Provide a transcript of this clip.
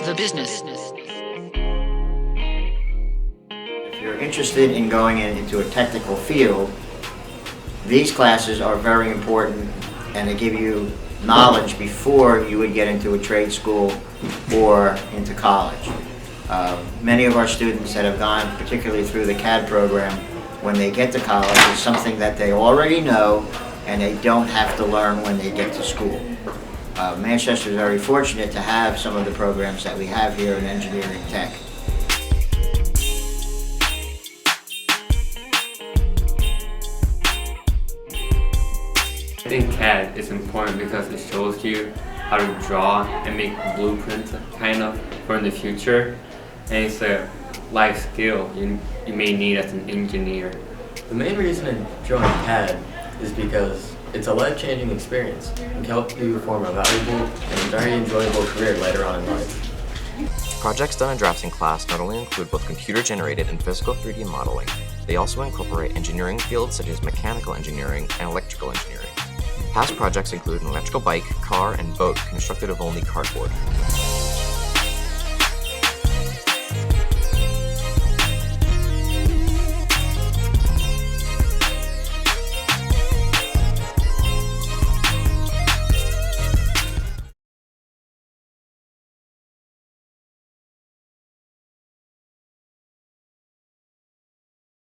The business. If you're interested in going into a technical field, these classes are very important and they give you knowledge before you would get into a trade school or into college. Many of our students that have gone particularly through the CAD program, when they get to college, it's something that they already know and they don't have to learn when they get to school. Manchester is very fortunate to have some of the programs that we have here in engineering tech. I think CAD is important because it shows you how to draw and make blueprints kind of for the future, and it's a life skill you may need as an engineer. The main reason I joined CAD is because it's a life-changing experience and can help you form a valuable and very enjoyable career later on in life. Projects done in drafting class not only include both computer-generated and physical 3D modeling, they also incorporate engineering fields such as mechanical engineering and electrical engineering. Past projects include an electrical bike, car, and boat constructed of only cardboard.